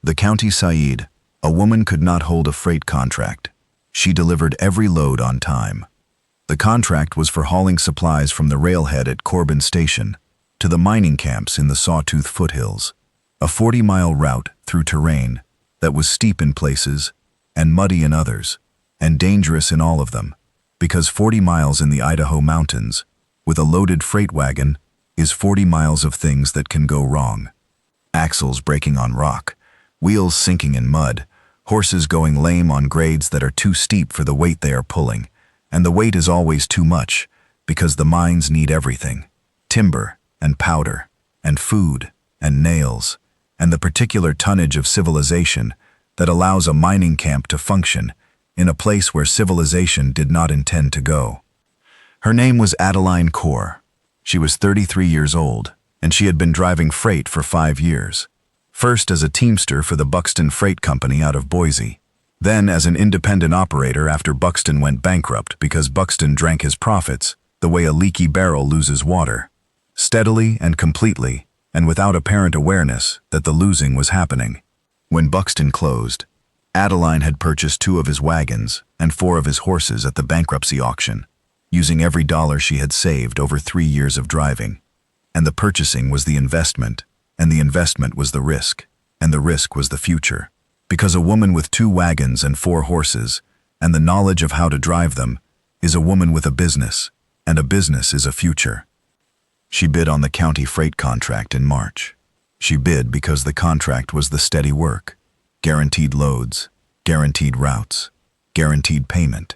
The county Said, a woman could not hold a freight contract. She delivered every load on time. The contract was for hauling supplies from the railhead at Corbin Station to the mining camps in the Sawtooth foothills, a 40-mile route through terrain that was steep in places and muddy in others, and dangerous in all of them, because 40 miles in the Idaho mountains with a loaded freight wagon is 40 miles of things that can go wrong. Axles breaking on rock, wheels sinking in mud, horses going lame on grades that are too steep for the weight they are pulling, and the weight is always too much because the mines need everything: timber and powder and food and nails, and the particular tonnage of civilization that allows a mining camp to function in a place where civilization did not intend to go. Her name was Adeline Core. She was 33 years old, and she had been driving freight for 5 years. First as a teamster for the Buxton Freight Company out of Boise, then as an independent operator after Buxton went bankrupt because Buxton drank his profits the way a leaky barrel loses water, steadily and completely, and without apparent awareness that the losing was happening. When Buxton closed, Adeline had purchased 2 of his wagons and 4 of his horses at the bankruptcy auction, using every dollar she had saved over 3 years of driving. And the purchasing was the investment, and the investment was the risk, and the risk was the future. Because a woman with 2 wagons and 4 horses, and the knowledge of how to drive them, is a woman with a business, and a business is a future. She bid on the county freight contract in March. She bid because the contract was the steady work, guaranteed loads, guaranteed routes, guaranteed payment,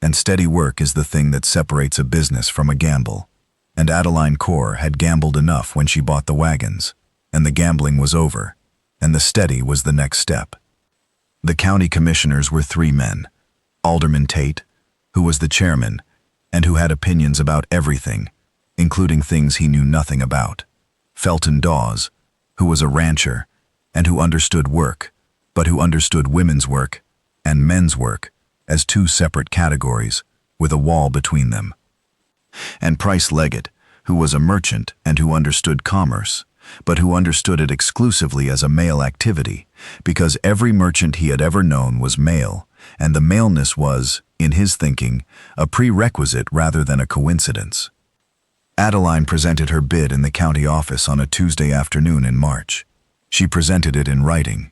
and steady work is the thing that separates a business from a gamble. And Adeline Core had gambled enough when she bought the wagons, and the gambling was over, and the steady was the next step. The county commissioners were 3 men: Alderman Tate, who was the chairman, and who had opinions about everything, including things he knew nothing about; Felton Dawes, who was a rancher, and who understood work, but who understood women's work and men's work as 2 separate categories, with a wall between them; and Price Leggett, who was a merchant and who understood commerce, but who understood it exclusively as a male activity, because every merchant he had ever known was male, and the maleness was, in his thinking, a prerequisite rather than a coincidence. Adeline presented her bid in the county office on a Tuesday afternoon in March. She presented it in writing: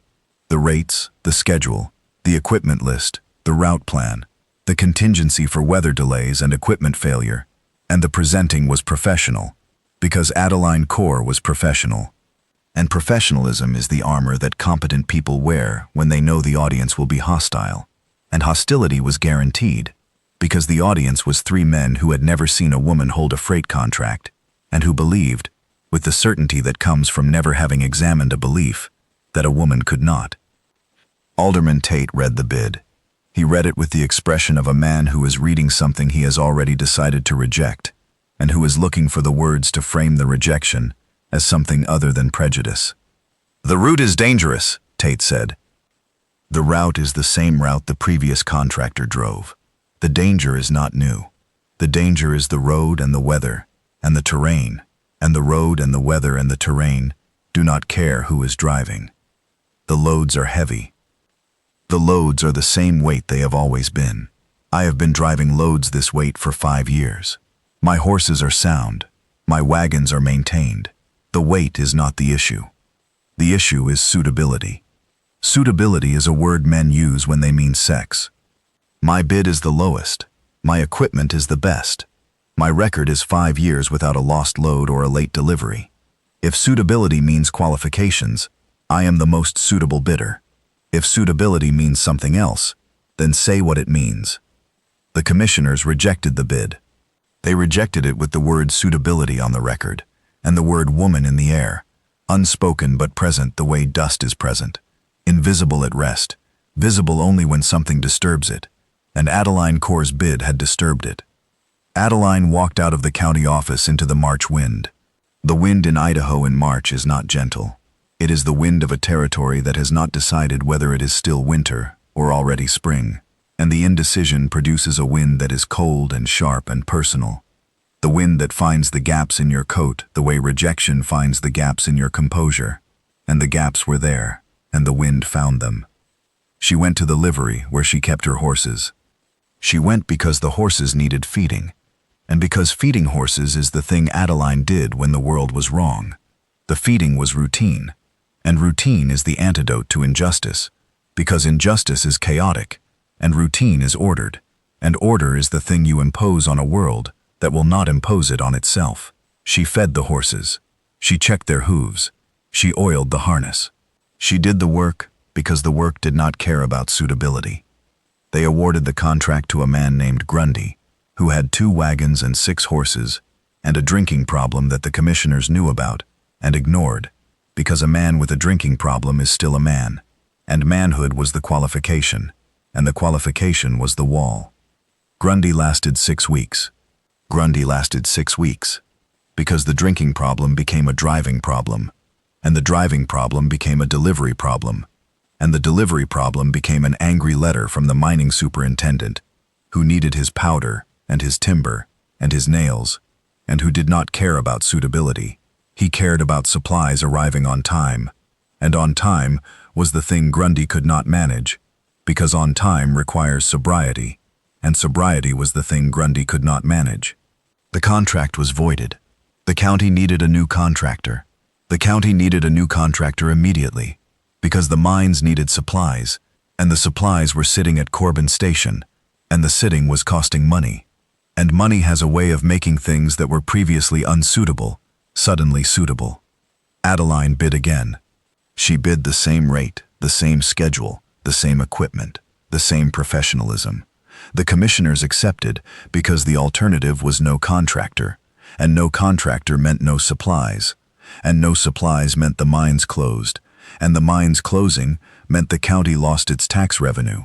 the rates, the schedule, the equipment list, the route plan, the contingency for weather delays and equipment failure, and the presenting was professional, because Adeline Core was professional. And professionalism is the armor that competent people wear when they know the audience will be hostile. And hostility was guaranteed, because the audience was 3 men who had never seen a woman hold a freight contract, and who believed, with the certainty that comes from never having examined a belief, that a woman could not. Alderman Tate read the bid. He read it with the expression of a man who is reading something he has already decided to reject, and who is looking for the words to frame the rejection as something other than prejudice. "The route is dangerous," Tate said. The route is the same route the previous contractor drove. The danger is not new. The danger is the road and the weather and the terrain, and the road and the weather and the terrain do not care who is driving. The loads are heavy. The loads are the same weight they have always been. I have been driving loads this weight for 5 years. My horses are sound. My wagons are maintained. The weight is not the issue. The issue is suitability. Suitability is a word men use when they mean sex. My bid is the lowest. My equipment is the best. My record is 5 years without a lost load or a late delivery. If suitability means qualifications, I am the most suitable bidder. If suitability means something else, then say what it means. The commissioners rejected the bid. They rejected it with the word suitability on the record, and the word woman in the air, unspoken but present the way dust is present, invisible at rest, visible only when something disturbs it, and Adeline Core's bid had disturbed it. Adeline walked out of the county office into the March wind. The wind in Idaho in March is not gentle. It is the wind of a territory that has not decided whether it is still winter or already spring, and the indecision produces a wind that is cold and sharp and personal. The wind that finds the gaps in your coat the way rejection finds the gaps in your composure. And the gaps were there, and the wind found them. She went to the livery where she kept her horses. She went because the horses needed feeding, and because feeding horses is the thing Adeline did when the world was wrong. The feeding was routine, and routine is the antidote to injustice, because injustice is chaotic, and routine is ordered, and order is the thing you impose on a world that will not impose it on itself. She fed the horses. She checked their hooves. She oiled the harness. She did the work because the work did not care about suitability. They awarded the contract to a man named Grundy, who had 2 wagons and 6 horses, and a drinking problem that the commissioners knew about and ignored, because a man with a drinking problem is still a man, and manhood was the qualification, and the qualification was the wall. Grundy lasted 6 weeks. Grundy lasted 6 weeks, because the drinking problem became a driving problem, and the driving problem became a delivery problem, and the delivery problem became an angry letter from the mining superintendent, who needed his powder and his timber and his nails, and who did not care about suitability. He cared about supplies arriving on time, and on time was the thing Grundy could not manage, because on time requires sobriety, and sobriety was the thing Grundy could not manage. The contract was voided. The county needed a new contractor. The county needed a new contractor immediately, because the mines needed supplies, and the supplies were sitting at Corbin Station, and the sitting was costing money. And money has a way of making things that were previously unsuitable suddenly suitable. Adeline bid again. She bid the same rate, the same schedule, the same equipment, the same professionalism. The commissioners accepted because the alternative was no contractor, and no contractor meant no supplies, and no supplies meant the mines closed, and the mines closing meant the county lost its tax revenue,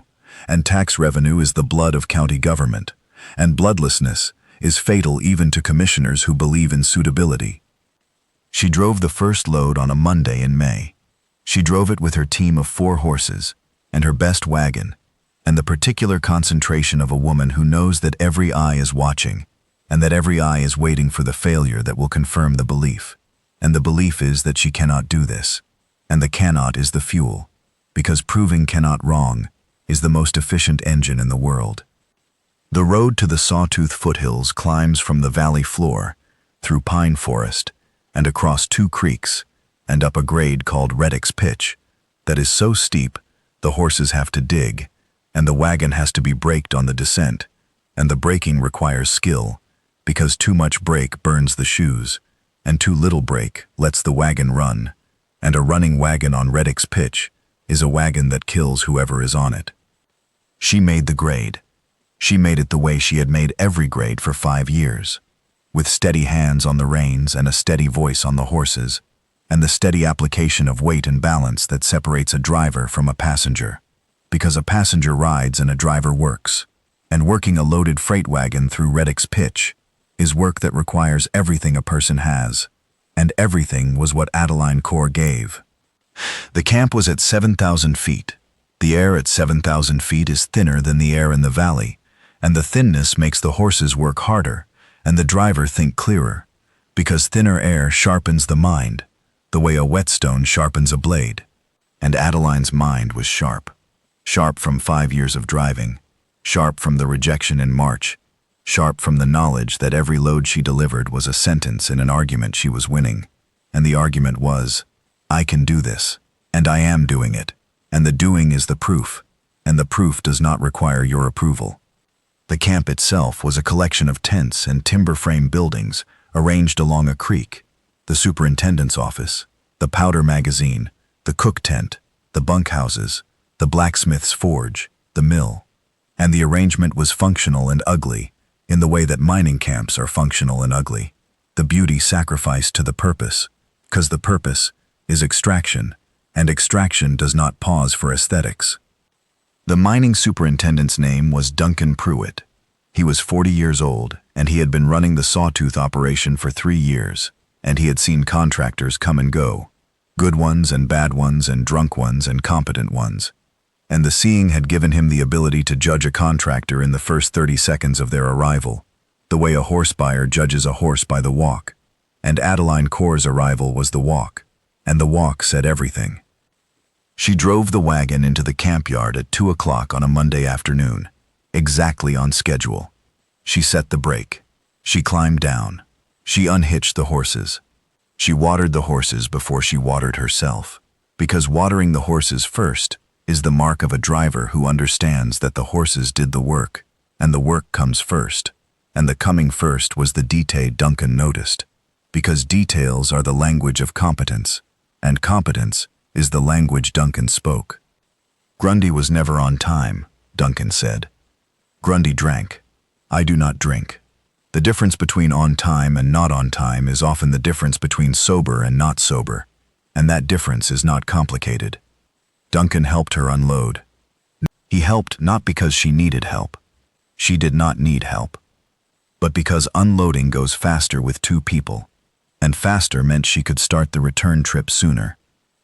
and tax revenue is the blood of county government, and bloodlessness is fatal even to commissioners who believe in suitability. She drove the first load on a Monday in May. She drove it with her team of 4 horses and her best wagon, and the particular concentration of a woman who knows that every eye is watching, and that every eye is waiting for the failure that will confirm the belief. And the belief is that she cannot do this, and the cannot is the fuel, because proving cannot wrong is the most efficient engine in the world. The road to the Sawtooth foothills climbs from the valley floor, through pine forest, and across 2 creeks, and up a grade called Reddick's Pitch, that is so steep the horses have to dig, and the wagon has to be braked on the descent, and the braking requires skill, because too much brake burns the shoes, and too little brake lets the wagon run, and a running wagon on Reddick's Pitch is a wagon that kills whoever is on it. She made the grade. She made it the way she had made every grade for 5 years, with steady hands on the reins and a steady voice on the horses, and the steady application of weight and balance that separates a driver from a passenger, because a passenger rides and a driver works, and working a loaded freight wagon through Reddick's Pitch is work that requires everything a person has, and everything was what Adeline Corr gave. The camp was at 7,000 feet. The air at 7,000 feet is thinner than the air in the valley, and the thinness makes the horses work harder and the driver think clearer, because thinner air sharpens the mind, the way a whetstone sharpens a blade. And Adeline's mind was sharp. Sharp from 5 years of driving, sharp from the rejection in March, sharp from the knowledge that every load she delivered was a sentence in an argument she was winning. And the argument was, I can do this, and I am doing it, and the doing is the proof, and the proof does not require your approval. The camp itself was a collection of tents and timber frame buildings arranged along a creek, the superintendent's office, the powder magazine, the cook tent, the bunkhouses, the blacksmith's forge, the mill. And the arrangement was functional and ugly, in the way that mining camps are functional and ugly. The beauty sacrificed to the purpose, because the purpose is extraction, and extraction does not pause for aesthetics. The mining superintendent's name was Duncan Pruitt. He was 40 years old, and he had been running the Sawtooth operation for 3 years, and he had seen contractors come and go, good ones and bad ones and drunk ones and competent ones. And the seeing had given him the ability to judge a contractor in the first 30 seconds of their arrival, the way a horse buyer judges a horse by the walk. And Adeline Corr's arrival was the walk, and the walk said everything. She drove the wagon into the camp yard at 2 o'clock on a Monday afternoon, exactly on schedule. She set the brake. She climbed down. She unhitched the horses. She watered the horses before she watered herself, because watering the horses first is the mark of a driver who understands that the horses did the work, and the work comes first, and the coming first was the detail Duncan noticed, because details are the language of competence, and competence is the language Duncan spoke. Grundy was never on time, Duncan said. Grundy drank. I do not drink. The difference between on time and not on time is often the difference between sober and not sober, and that difference is not complicated. Duncan helped her unload. He helped not because she needed help. She did not need help. But because unloading goes faster with two people, and faster meant she could start the return trip sooner,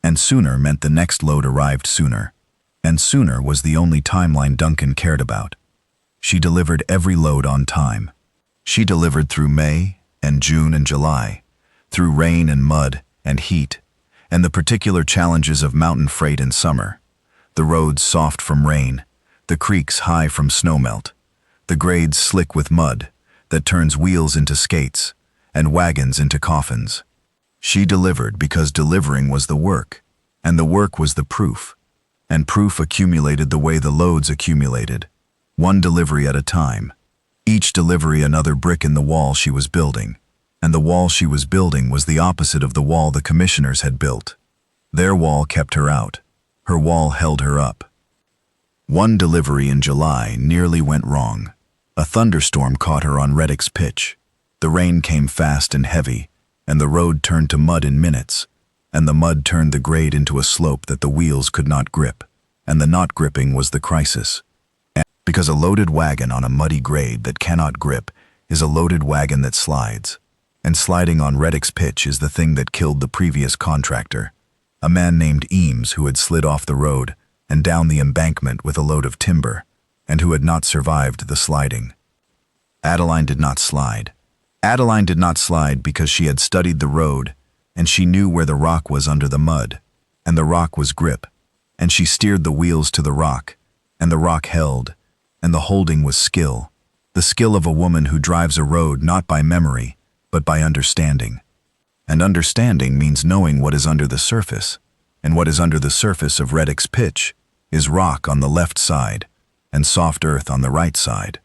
and sooner meant the next load arrived sooner, and sooner was the only timeline Duncan cared about. She delivered every load on time. She delivered through May and June and July, through rain and mud and heat, and the particular challenges of mountain freight in summer, the roads soft from rain, the creeks high from snowmelt, the grades slick with mud that turns wheels into skates and wagons into coffins. She delivered because delivering was the work, and the work was the proof, and proof accumulated the way the loads accumulated, one delivery at a time. Each delivery another brick in the wall she was building, and the wall she was building was the opposite of the wall the commissioners had built. Their wall kept her out. Her wall held her up. One delivery in July nearly went wrong. A thunderstorm caught her on Reddick's pitch. The rain came fast and heavy, and the road turned to mud in minutes, and the mud turned the grade into a slope that the wheels could not grip, and the not gripping was the crisis. Because a loaded wagon on a muddy grade that cannot grip is a loaded wagon that slides, and sliding on Reddick's pitch is the thing that killed the previous contractor, a man named Eames who had slid off the road and down the embankment with a load of timber, and who had not survived the sliding. Adeline did not slide. Adeline did not slide because she had studied the road, and she knew where the rock was under the mud, and the rock was grip, and she steered the wheels to the rock, and the rock held, and the holding was skill, the skill of a woman who drives a road not by memory, but by understanding. And understanding means knowing what is under the surface, and what is under the surface of Reddick's pitch is rock on the left side and soft earth on the right side.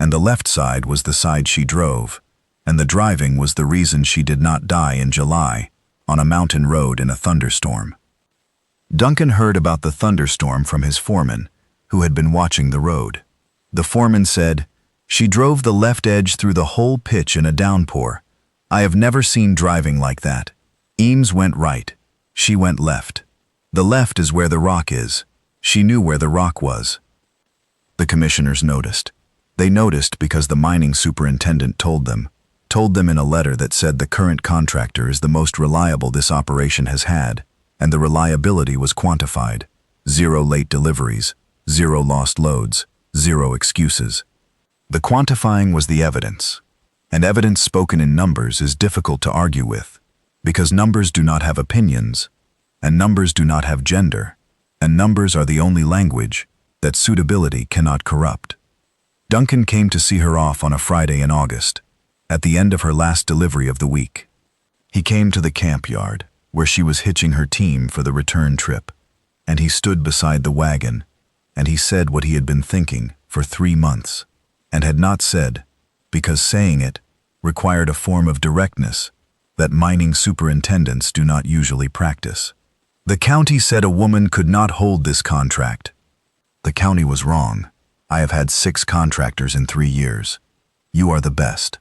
And the left side was the side she drove, and the driving was the reason she did not die in July on a mountain road in a thunderstorm. Duncan heard about the thunderstorm from his foreman, who had been watching the road. The foreman said, "She drove the left edge through the whole pitch in a downpour. I have never seen driving like that. Eames went right. She went left. The left is where the rock is. She knew where the rock was." The commissioners noticed. They noticed because the mining superintendent told them in a letter that said the current contractor is the most reliable this operation has had, and the reliability was quantified. 0 late deliveries, 0 lost loads, 0 excuses. The quantifying was the evidence, and evidence spoken in numbers is difficult to argue with, because numbers do not have opinions, and numbers do not have gender, and numbers are the only language that suitability cannot corrupt. Duncan came to see her off on a Friday in August, at the end of her last delivery of the week. He came to the camp yard, where she was hitching her team for the return trip, and he stood beside the wagon, and he said what he had been thinking for 3 months, and had not said, because saying it required a form of directness that mining superintendents do not usually practice. The county said a woman could not hold this contract. The county was wrong. I have had 6 contractors in 3 years. You are the best.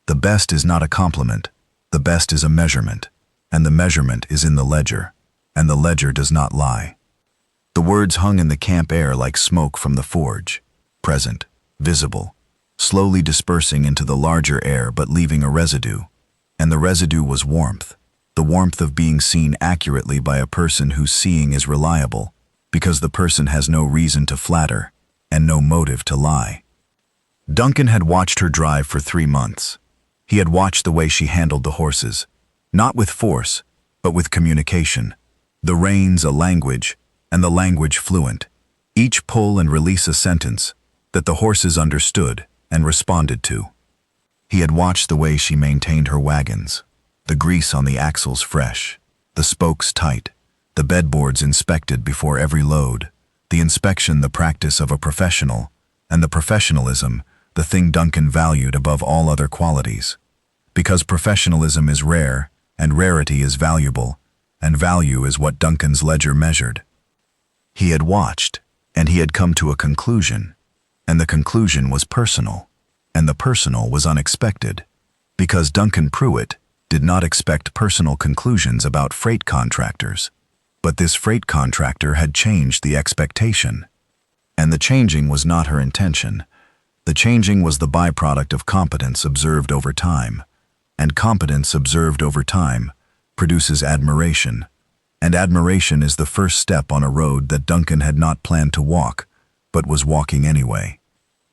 The best is not a compliment. The best is a measurement, and the measurement is in the ledger, and the ledger does not lie. The words hung in the camp air like smoke from the forge, present, visible, slowly dispersing into the larger air but leaving a residue, and the residue was warmth, the warmth of being seen accurately by a person whose seeing is reliable, because the person has no reason to flatter and no motive to lie. Duncan had watched her drive for 3 months. He had watched the way she handled the horses, not with force, but with communication. The reins a language, and the language fluent. Each pull and release a sentence that the horses understood and responded to. He had watched the way she maintained her wagons, the grease on the axles fresh, the spokes tight, the bedboards inspected before every load, the inspection the practice of a professional, and the professionalism the thing Duncan valued above all other qualities. Because professionalism is rare, and rarity is valuable, and value is what Duncan's ledger measured. He had watched, and he had come to a conclusion, and the conclusion was personal, and the personal was unexpected, because Duncan Pruitt did not expect personal conclusions about freight contractors. But this freight contractor had changed the expectation. And the changing was not her intention. The changing was the byproduct of competence observed over time. And competence observed over time produces admiration. And admiration is the first step on a road that Duncan had not planned to walk, but was walking anyway.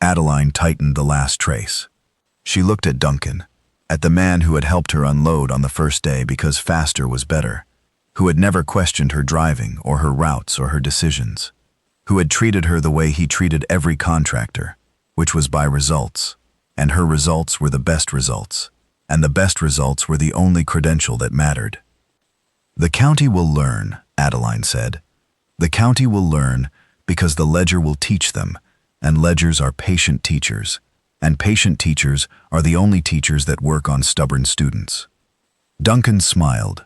Adeline tightened the last trace. She looked at Duncan, at the man who had helped her unload on the first day because faster was better, who had never questioned her driving or her routes or her decisions, who had treated her the way he treated every contractor, which was by results, and her results were the best results, and the best results were the only credential that mattered. "The county will learn," Adeline said. "The county will learn because the ledger will teach them, and ledgers are patient teachers, and patient teachers are the only teachers that work on stubborn students." Duncan smiled.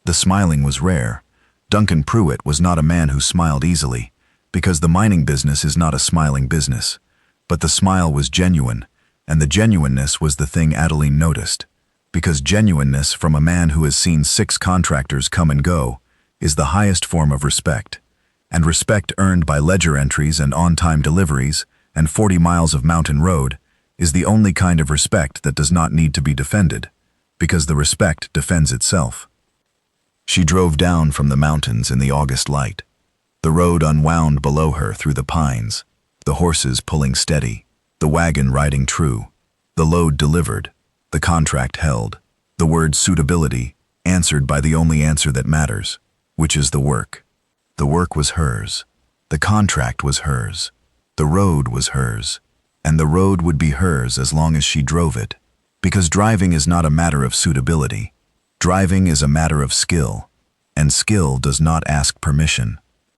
The smiling was rare. Duncan Pruitt was not a man who smiled easily, because the mining business is not a smiling business. But the smile was genuine, and the genuineness was the thing Adeline noticed, because genuineness from a man who has seen 6 contractors come and go is the highest form of respect, and respect earned by ledger entries and on-time deliveries and 40 miles of mountain road is the only kind of respect that does not need to be defended, because the respect defends itself. She drove down from the mountains in the August light. The road unwound below her through the pines, the horses pulling steady, the wagon riding true, the load delivered, the contract held, the word suitability answered by the only answer that matters, which is the work. The work was hers, the contract was hers, the road was hers, and the road would be hers as long as she drove it, because driving is not a matter of suitability. Driving is a matter of skill, and skill does not ask permission.